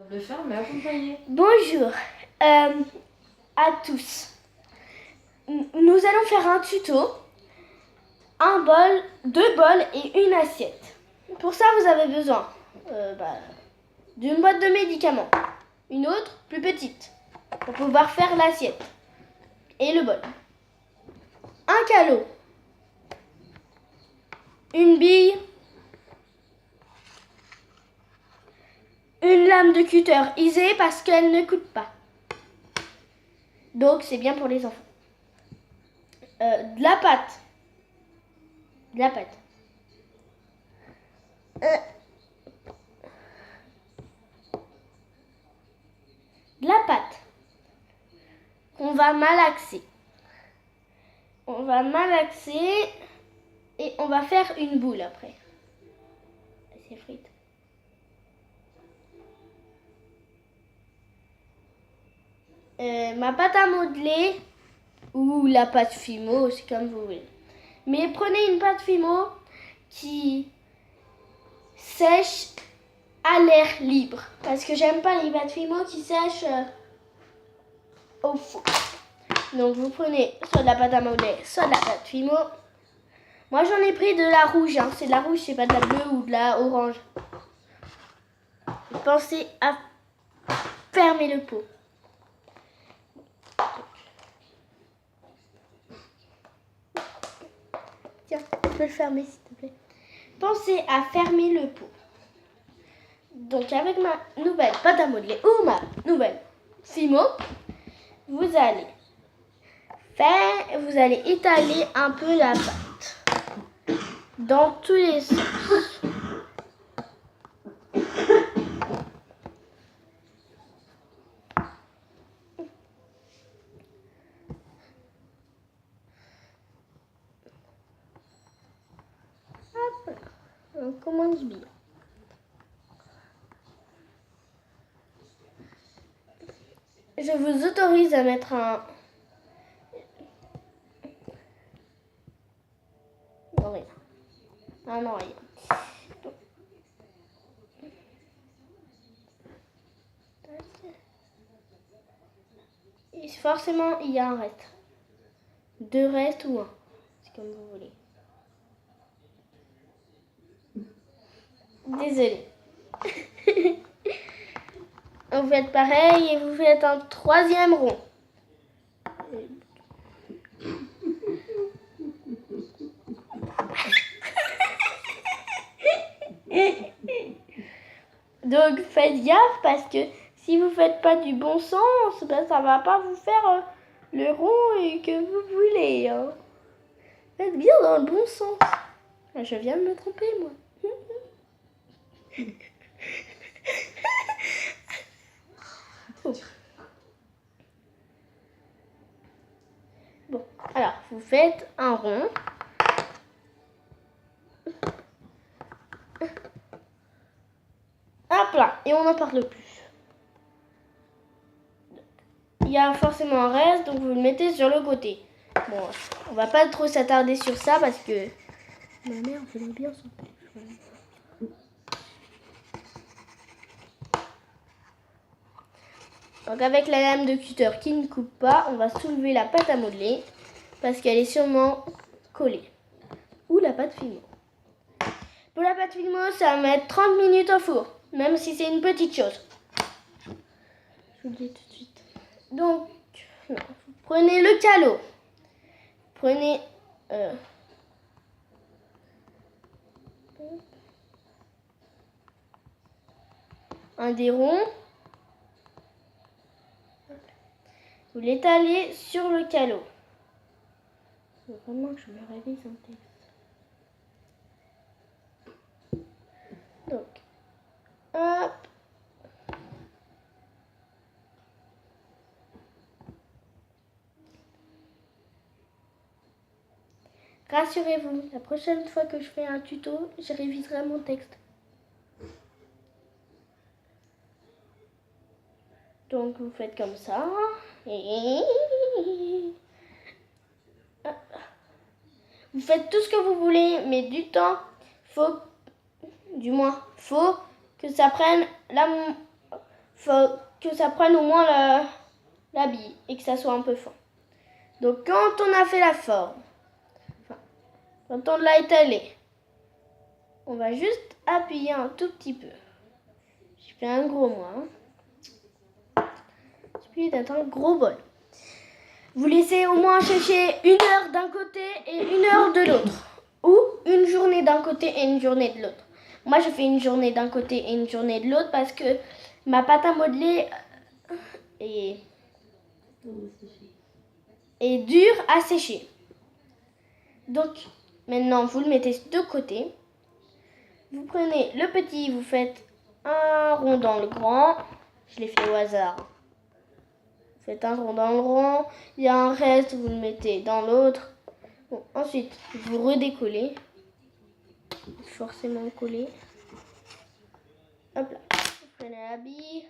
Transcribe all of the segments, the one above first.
Le faire, mais accompagné. Bonjour à tous. Nous allons faire un tuto. Un bol, deux bols et une assiette. Pour ça, vous avez besoin d'une boîte de médicaments. Une autre, plus petite, pour pouvoir faire l'assiette. Et le bol. Un calot. Une bille. Une lame de cutter aisée parce qu'elle ne coûte pas. Donc, c'est bien pour les enfants. De la pâte. De la pâte. De la pâte. On va malaxer. On va malaxer et on va faire une boule après. C'est frites. Ma pâte à modeler ou la pâte Fimo, c'est comme vous voulez. Mais prenez une pâte Fimo qui sèche à l'air libre. Parce que j'aime pas les pâtes Fimo qui sèchent au four. Donc vous prenez soit de la pâte à modeler, soit de la pâte Fimo. Moi j'en ai pris de la rouge, hein. C'est de la rouge, c'est pas de la bleue ou de la orange. Pensez à fermer le pot. Tiens, tu peux le fermer s'il te plaît. Pensez à fermer le pot. Donc avec ma nouvelle pâte à modeler ou ma nouvelle Fimo, vous allez étaler un peu la pâte dans tous les sens. Hop, on commence bien. Je vous autorise à mettre un... Non, rien. Ah non, rien. Et forcément, il y a un reste. Deux restes ou un. C'est comme vous voulez. Désolée. Vous faites pareil et vous faites un troisième rond. Donc faites gaffe parce que si vous faites pas du bon sens, ben, ça va pas vous faire le rond et que vous voulez. Hein. Faites bien dans le bon sens. Je viens de me tromper moi. Oh. Bon, alors vous faites un rond. Un plein et on n'en parle plus. Il y a forcément un reste, donc vous le mettez sur le côté. Bon, on va pas trop s'attarder sur ça parce que ma mère voulait bien son téléphone. Donc avec la lame de cutter qui ne coupe pas, on va soulever la pâte à modeler parce qu'elle est sûrement collée. Ou la pâte Fimo. Pour la pâte Fimo, ça va mettre 30 minutes au four, même si c'est une petite chose. Je vous le dis tout de suite. Donc, non, vous prenez le calot. Prenez un des ronds. Vous l'étalez sur le calot. Il faut vraiment que je me révise un texte. Donc, hop. Rassurez-vous, la prochaine fois que je fais un tuto, je réviserai mon texte. Donc vous faites comme ça. Vous faites tout ce que vous voulez, mais du temps, faut que ça prenne faut que ça prenne au moins la bille et que ça soit un peu fin. Donc quand on a fait la forme, quand on l'a étalé, on va juste appuyer un tout petit peu. J'ai fait un gros moi. J'ai d'être un gros bol. Vous laissez au moins sécher 1 heure d'un côté et 1 heure de l'autre. Ou une journée d'un côté et une journée de l'autre. Moi, je fais une journée d'un côté et une journée de l'autre parce que ma pâte à modeler est dure à sécher. Donc, maintenant, vous le mettez de côté. Vous prenez le petit, vous faites un rond dans le grand. Je l'ai fait au hasard. Vous faites un rond dans le rond. Il y a un reste, vous le mettez dans l'autre. Bon, ensuite, vous redécollez. Forcément coller. Hop là. Vous prenez la bille.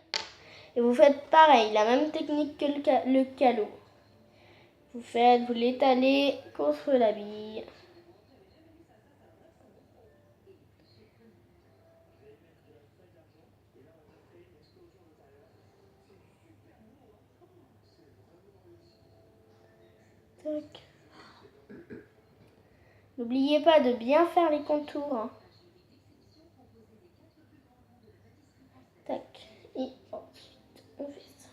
Et vous faites pareil, la même technique que le calot. Vous l'étalez contre la bille. Tac. N'oubliez pas de bien faire les contours. Hein. Tac. Et ensuite, on fait ça.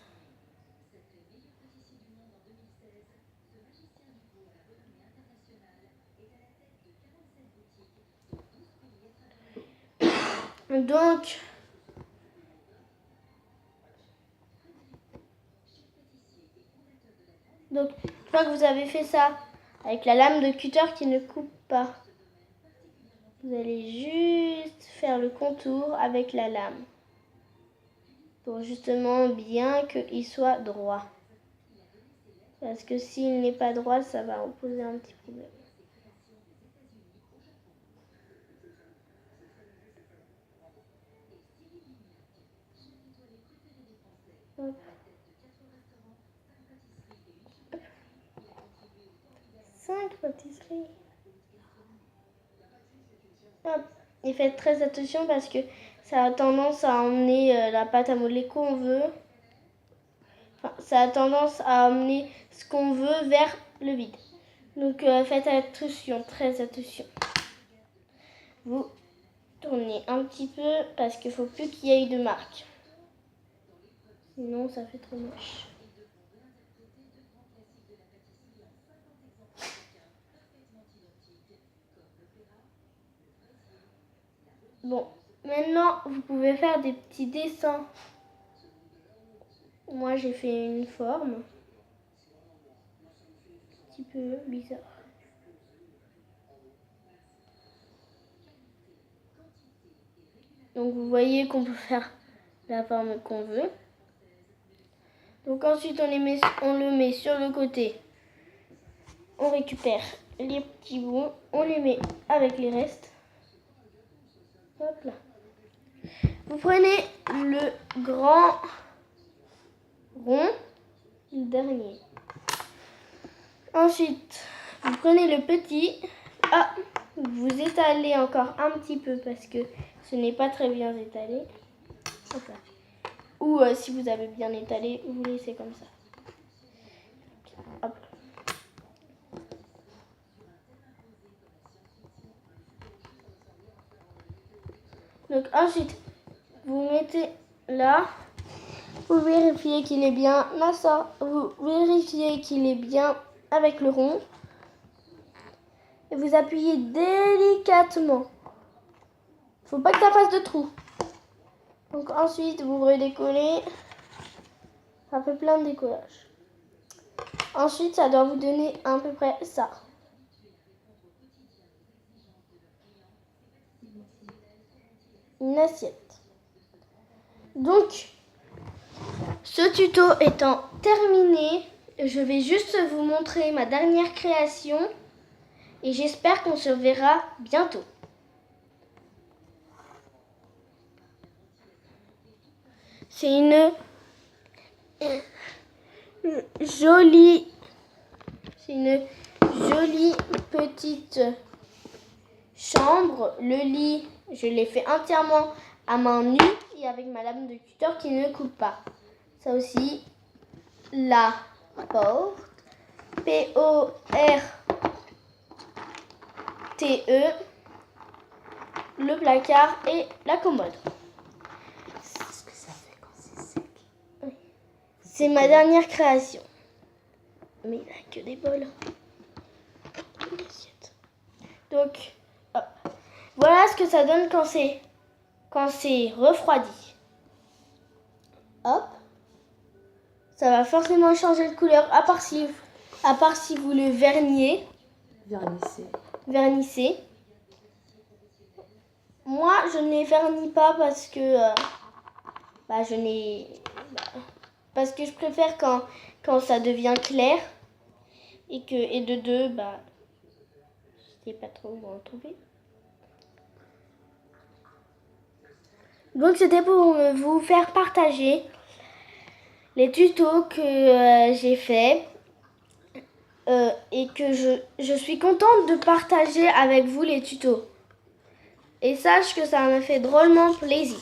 Donc, une fois que vous avez fait ça, avec la lame de cutter qui ne coupe pas, vous allez juste faire le contour avec la lame. Pour justement bien qu'il soit droit. Parce que s'il n'est pas droit, ça va en poser un petit problème. Hop. 5 pâtisseries. Hop. Et faites très attention parce que ça a tendance à emmener la pâte à modeler qu'on veut. Enfin, ça a tendance à emmener ce qu'on veut vers le vide. Donc faites attention, très attention. Vous tournez un petit peu parce qu'il ne faut plus qu'il y ait de marque. Sinon, ça fait trop moche. Bon, maintenant, vous pouvez faire des petits dessins. Moi, j'ai fait une forme. Un petit peu bizarre. Donc, vous voyez qu'on peut faire la forme qu'on veut. Donc, ensuite, on le met sur le côté. On récupère les petits bouts. On les met avec les restes. Hop là. Vous prenez le grand rond, le dernier. Ensuite, vous prenez le petit. Ah, vous étalez encore un petit peu parce que ce n'est pas très bien étalé. Hop là. Ou si vous avez bien étalé, vous laissez comme ça. Hop. Donc ensuite, vous mettez là. Vous vérifiez qu'il est bien. Là, ça. Vous vérifiez qu'il est bien avec le rond. Et vous appuyez délicatement. Faut pas que ça fasse de trou. Donc ensuite, vous redécollez. Ça fait plein de décollages. Ensuite, ça doit vous donner à peu près ça. Une assiette. Donc, ce tuto étant terminé, je vais juste vous montrer ma dernière création et j'espère qu'on se verra bientôt. C'est une jolie petite chambre. Le lit, je l'ai fait entièrement à main nue. et avec ma lame de tuteur qui ne coupe pas. Ça aussi, la porte. P-O-R-T-E. Le placard et la commode. Qu'est-ce que ça fait quand c'est sec? C'est ma dernière création. Mais il n'a que des bols. Une assiette. Donc, hop. Voilà ce que ça donne quand c'est refroidi. Hop. Ça va forcément changer de couleur, à part si vous le vernissez. Moi, je ne les vernis pas parce que parce que je préfère quand ça devient clair et de deux, je sais pas trop où en trouver. Donc c'était pour vous faire partager les tutos que j'ai fait et que je suis contente de partager avec vous les tutos. Et sache que ça me fait drôlement plaisir.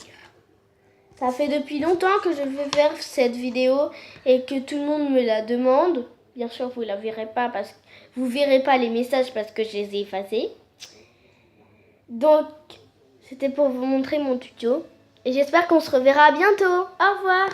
Ça fait depuis longtemps que je veux faire cette vidéo et que tout le monde me la demande. Bien sûr, vous la verrez pas vous verrez pas les messages parce que je les ai effacés. Donc, c'était pour vous montrer mon tuto. Et j'espère qu'on se reverra bientôt. Au revoir.